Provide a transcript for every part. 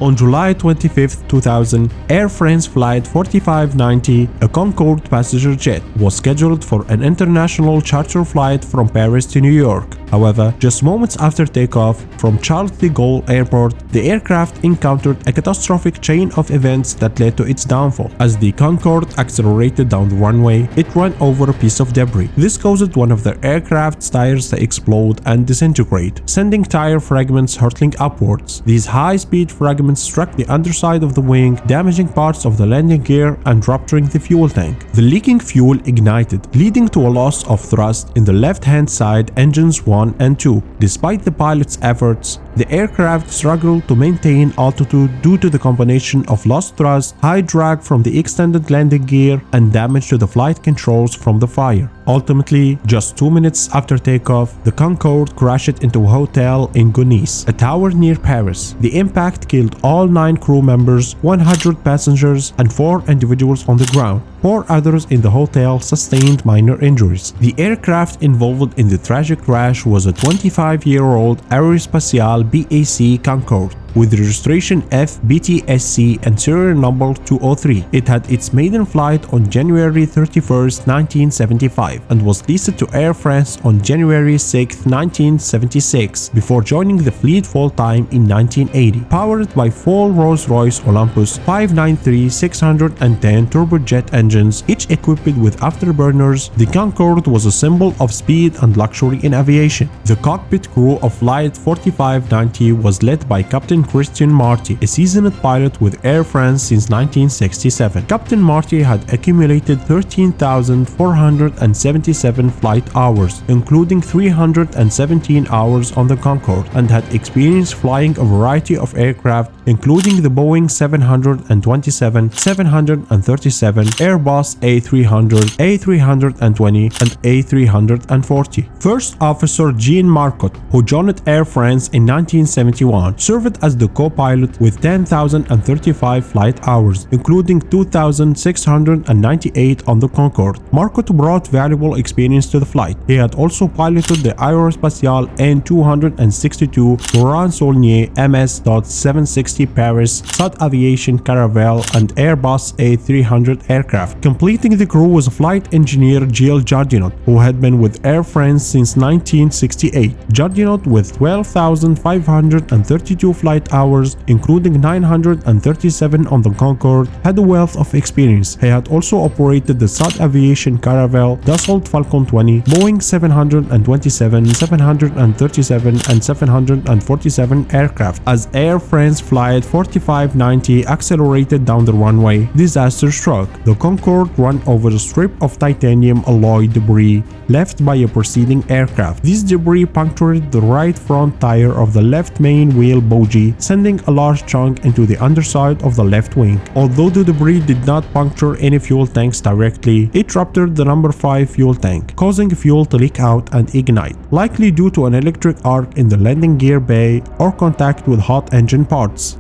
On July 25, 2000, Air France Flight 4590, a Concorde passenger jet, was scheduled for an international charter flight from Paris to New York. However, just moments after takeoff from Charles de Gaulle Airport, the aircraft encountered a catastrophic chain of events that led to its downfall. As the Concorde accelerated down the runway, it ran over a piece of debris. This caused one of the aircraft's tires to explode and disintegrate, sending tire fragments hurtling upwards. These high-speed fragments struck the underside of the wing, damaging parts of the landing gear and rupturing the fuel tank. The leaking fuel ignited, leading to a loss of thrust in the left-hand side engines 1 and 2. Despite the pilot's efforts, the aircraft struggled to maintain altitude due to the combination of lost thrust, high drag from the extended landing gear, and damage to the flight controls from the fire. Ultimately, just 2 minutes after takeoff, the Concorde crashed into a hotel in Gonesse, a tower near Paris. The impact killed all 9 crew members, 100 passengers, and 4 individuals on the ground. 4 others in the hotel sustained minor injuries. The aircraft involved in the tragic crash was a 25-year-old Aerospatiale BAC Concorde with registration FBTSC and serial number 203. It had its maiden flight on January 31, 1975 and was leased to Air France on January 6, 1976 before joining the fleet full-time in 1980. Powered by 4 Rolls-Royce Olympus 593-610 turbojet engines, each equipped with afterburners, the Concorde was a symbol of speed and luxury in aviation. The cockpit crew of Flight 4590 was led by Captain Christian Marty, a seasoned pilot with Air France since 1967. Captain Marty had accumulated 13,477 flight hours, including 317 hours on the Concorde, and had experience flying a variety of aircraft, including the Boeing 727, 737, Airbus A300, A320, and A340. First Officer Jean Marcotte, who joined Air France in 1971, served as the co-pilot with 10,035 flight hours, including 2,698 on the Concorde. Marcotte brought valuable experience to the flight. He had also piloted the Aerospatiale N262 Laurent-Saulnier MS.760 Paris, SAD Aviation Caravelle, and Airbus A300 aircraft. Completing the crew was flight engineer Gilles Jardinot, who had been with Air France since 1968. Jardinot, with 12,532 flight hours, including 937 on the Concorde, had a wealth of experience. He had also operated the SAD Aviation Caravelle, Dassault Falcon 20, Boeing 727, 737, and 747 aircraft. As Air France Flight 4590 accelerated down the runway, disaster struck. The Concorde ran over a strip of titanium alloy debris left by a preceding aircraft. This debris punctured the right front tire of the left main wheel bogie, sending a large chunk into the underside of the left wing. Although the debris did not puncture any fuel tanks directly, it ruptured the number 5 fuel tank, causing fuel to leak out and ignite, likely due to an electric arc in the landing gear bay or contact with hot engine parts.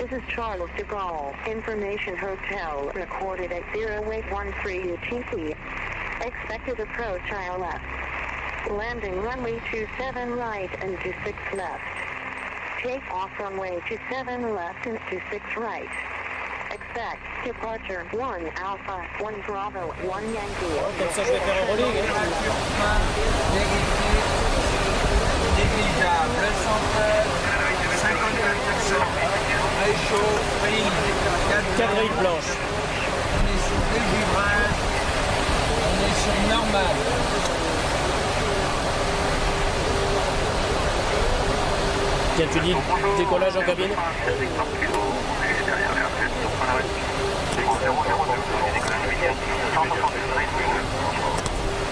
This is Charles de Gaulle. Information Hotel recorded at 0813 UTC. Expected approach ILS. Landing runway 27 right and 26 left. Take off runway 27 left and 26 right. Expect departure 1 Alpha, 1 Bravo, 1 Yankee. Comme ça, je vais faire un rolling. Négligeable, central, 54%, réchaud, grille, 4 grilles blanches. on est sur dégivrage, on est sur normal. Tiens, tu dis décollage en cabine?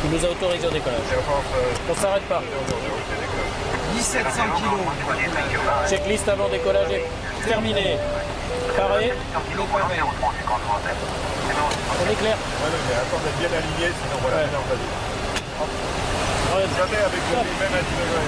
Il nous a autorisé au décollage. On s'arrête pas. 1700 kilos. Checklist avant décollage est terminée. Paré. On est clair. Mais attends d'être bien aligné, sinon voilà, Ouais. non, vas-y. Ouais. Jamais avec le même alignement.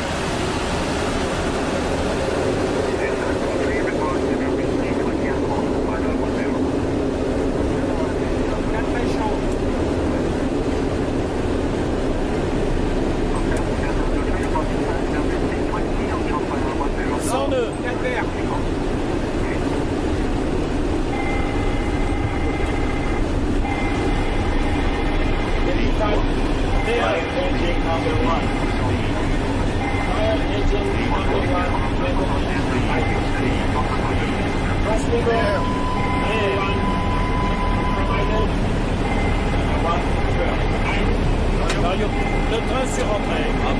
Mario, le train sur entrée. Up,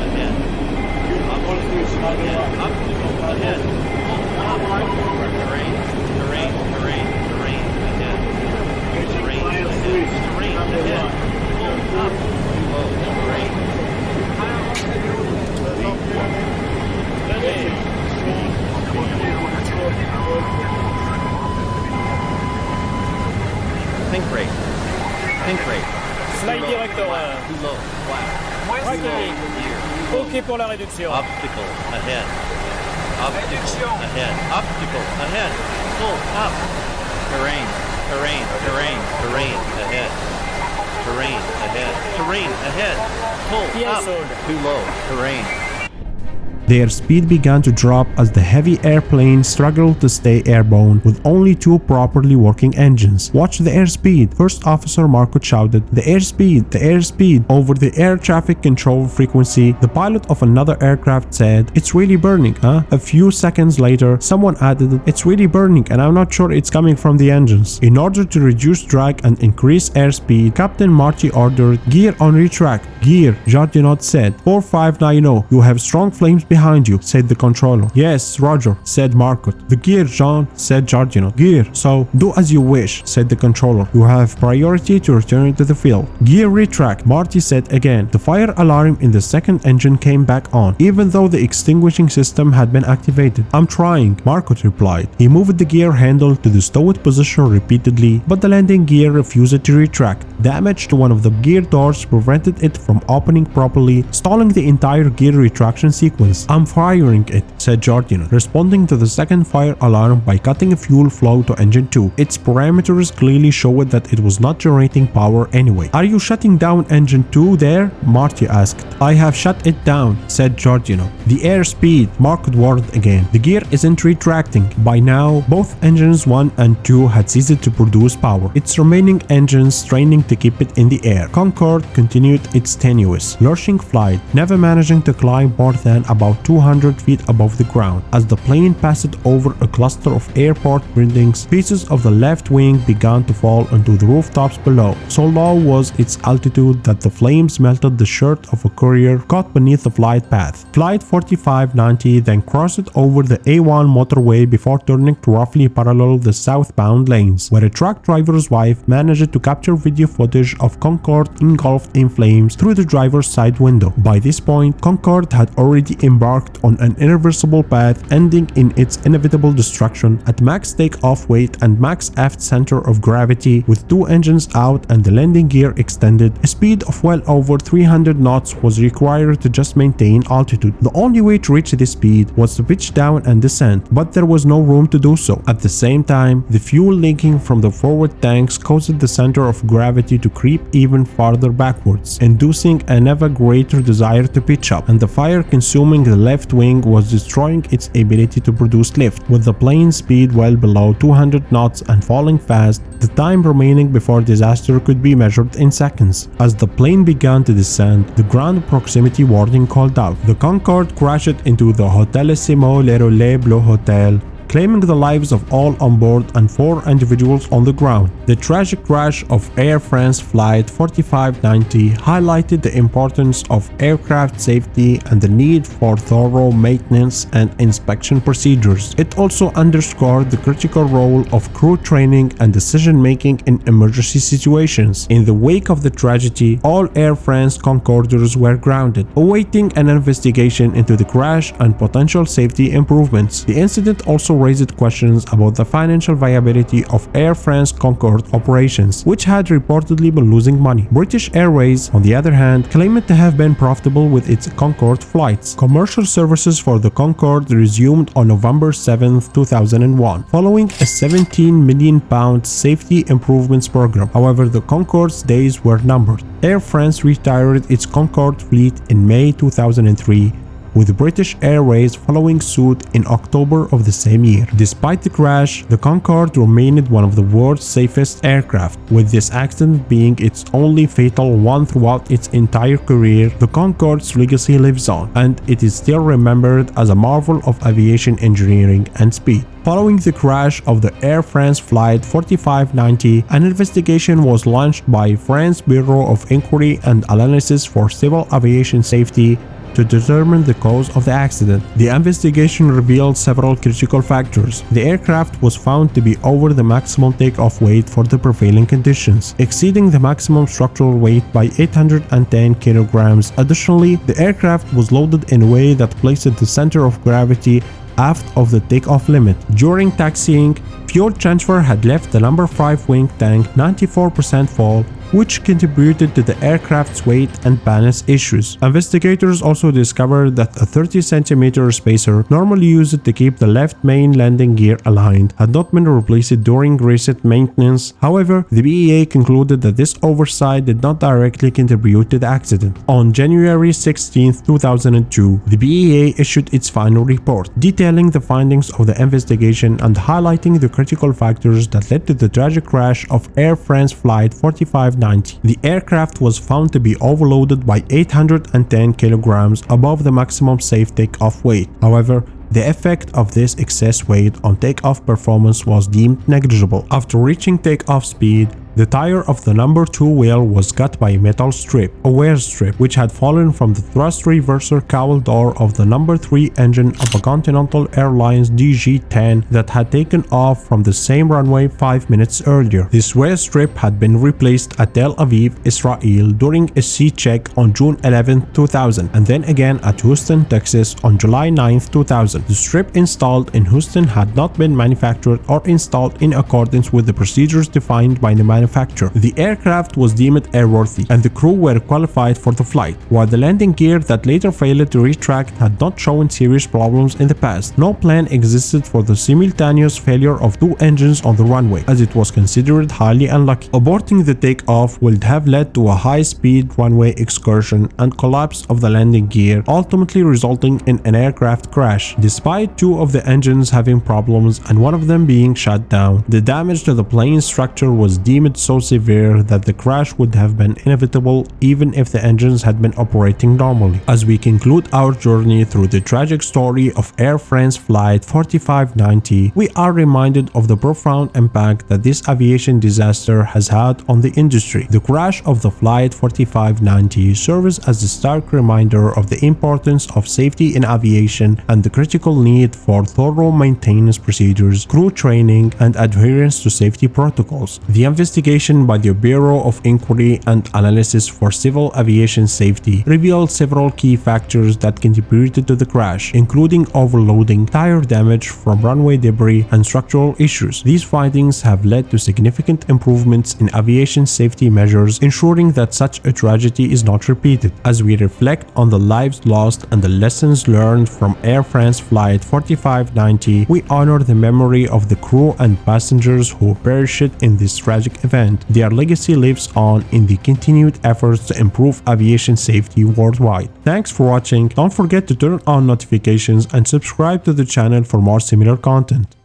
ahead. Up, ahead. Terrain, ahead. Terrain, ahead. Pull up, too low, terrain. Think rate. Fly director. Too low. Flat. OK pour la réduction. Obstacle ahead. Obstacle ahead. Obstacle ahead. Pull up. Terrain ahead. Terrain ahead. Pull up. Too low. Terrain. Their speed began to drop as the heavy airplane struggled to stay airborne with only 2 properly working engines. "Watch the airspeed," First Officer Marco shouted. The airspeed. Over the air traffic control frequency, the pilot of another aircraft said, "It's really burning, huh?" A few seconds later, someone added, "It's really burning and I'm not sure it's coming from the engines." In order to reduce drag and increase airspeed, Captain Marty ordered, "Gear on retract." "Gear," Jardinot said. 4590, "You have strong flames behind you," said the controller. "Yes, Roger," said Marcotte. "The gear, Jean," said Jardinot. "Gear, so do as you wish," said the controller. "You have priority to return to the field." "Gear retract," Marty said again. The fire alarm in the second engine came back on, even though the extinguishing system had been activated. "I'm trying," Marcotte replied. He moved the gear handle to the stowed position repeatedly, but the landing gear refused to retract. Damage to one of the gear doors prevented it from opening properly, stalling the entire gear retraction sequence. "I'm firing it," said Jardinot, responding to the second fire alarm by cutting fuel flow to engine 2. Its parameters clearly showed that it was not generating power anyway. "Are you shutting down engine 2 there?" Marty asked. "I have shut it down," said Jardinot. "The airspeed," Marcotte warned again. "The gear isn't retracting." By now, both engines 1 and 2 had ceased to produce power, its remaining engines straining to keep it in the air. Concorde continued its tenuous, lurching flight, never managing to climb more than about 200 feet above the ground. As the plane passed over a cluster of airport buildings, pieces of the left wing began to fall onto the rooftops below. So low was its altitude that the flames melted the shirt of a courier caught beneath the flight path. Flight 4590 then crossed over the A1 motorway before turning to roughly parallel the southbound lanes, where a truck driver's wife managed to capture video footage of Concorde engulfed in flames through the driver's side window. By this point, Concorde had already embarked on an irreversible path ending in its inevitable destruction at max takeoff weight and max aft center of gravity, with 2 engines out and the landing gear extended. A speed of well over 300 knots was required to just maintain altitude. The only way to reach this speed was to pitch down and descend, but there was no room to do so. At the same time, the fuel leaking from the forward tanks caused the center of gravity to creep even farther backwards, inducing an ever greater desire to pitch up, and the fire consuming the left wing was destroying its ability to produce lift. With the plane's speed well below 200 knots and falling fast, the time remaining before disaster could be measured in seconds. As the plane began to descend, the ground proximity warning called out. The Concorde crashed into the Hotelissimo Le Relais Bleu Hotel, claiming the lives of all on board and 4 individuals on the ground. The tragic crash of Air France Flight 4590 highlighted the importance of aircraft safety and the need for thorough maintenance and inspection procedures. It also underscored the critical role of crew training and decision-making in emergency situations. In the wake of the tragedy, all Air France Concorders were grounded, awaiting an investigation into the crash and potential safety improvements. The incident also raised questions about the financial viability of Air France Concorde operations, which had reportedly been losing money. British Airways, on the other hand, claimed to have been profitable with its Concorde flights. Commercial services for the Concorde resumed on November 7, 2001, following a £17 million safety improvements program. However, the Concorde's days were numbered. Air France retired its Concorde fleet in May 2003, with British Airways following suit in October of the same year. Despite the crash, the Concorde remained one of the world's safest aircraft, with this accident being its only fatal one throughout its entire career. The Concorde's legacy lives on, and it is still remembered as a marvel of aviation engineering and speed. Following the crash of the Air France Flight 4590, an investigation was launched by France Bureau of Inquiry and Analysis for Civil Aviation Safety to determine the cause of the accident. The investigation revealed several critical factors. The aircraft was found to be over the maximum takeoff weight for the prevailing conditions, exceeding the maximum structural weight by 810 kilograms. Additionally, the aircraft was loaded in a way that placed the center of gravity aft of the takeoff limit. During taxiing, fuel transfer had left the number 5 wing tank 94% full, which contributed to the aircraft's weight and balance issues. Investigators also discovered that a 30cm spacer normally used to keep the left main landing gear aligned had not been replaced during recent maintenance. However, the BEA concluded that this oversight did not directly contribute to the accident. On January 16, 2002, the BEA issued its final report, detailing the findings of the investigation and highlighting the critical factors that led to the tragic crash of Air France Flight 4590. The aircraft was found to be overloaded by 810 kilograms above the maximum safe takeoff weight. However, the effect of this excess weight on takeoff performance was deemed negligible. After reaching takeoff speed, the tire of the number 2 wheel was cut by a metal strip, a wear strip, which had fallen from the thrust reverser cowl door of the number 3 engine of a Continental Airlines DG-10 that had taken off from the same runway 5 minutes earlier. This wear strip had been replaced at Tel Aviv, Israel during a C-check on June 11, 2000, and then again at Houston, Texas on July 9, 2000. The strip installed in Houston had not been manufactured or installed in accordance with the procedures defined by the manufacturer. The aircraft was deemed airworthy, and the crew were qualified for the flight, while the landing gear that later failed to retract had not shown serious problems in the past. No plan existed for the simultaneous failure of 2 engines on the runway, as it was considered highly unlucky. Aborting the takeoff would have led to a high-speed runway excursion and collapse of the landing gear, ultimately resulting in an aircraft crash. Despite 2 of the engines having problems and one of them being shut down, the damage to the plane structure was deemed so severe that the crash would have been inevitable even if the engines had been operating normally. As we conclude our journey through the tragic story of Air France Flight 4590, we are reminded of the profound impact that this aviation disaster has had on the industry. The crash of the Flight 4590 serves as a stark reminder of the importance of safety in aviation and the critical need for thorough maintenance procedures, crew training, and adherence to safety protocols. The investigation by the Bureau of Inquiry and Analysis for Civil Aviation Safety revealed several key factors that contributed to the crash, including overloading, tire damage from runway debris, and structural issues. These findings have led to significant improvements in aviation safety measures, ensuring that such a tragedy is not repeated. As we reflect on the lives lost and the lessons learned from Air France Flight 4590, we honor the memory of the crew and passengers who perished in this tragic event. Their legacy lives on in the continued efforts to improve aviation safety worldwide. Thanks for watching. Don't forget to turn on notifications and subscribe to the channel for more similar content.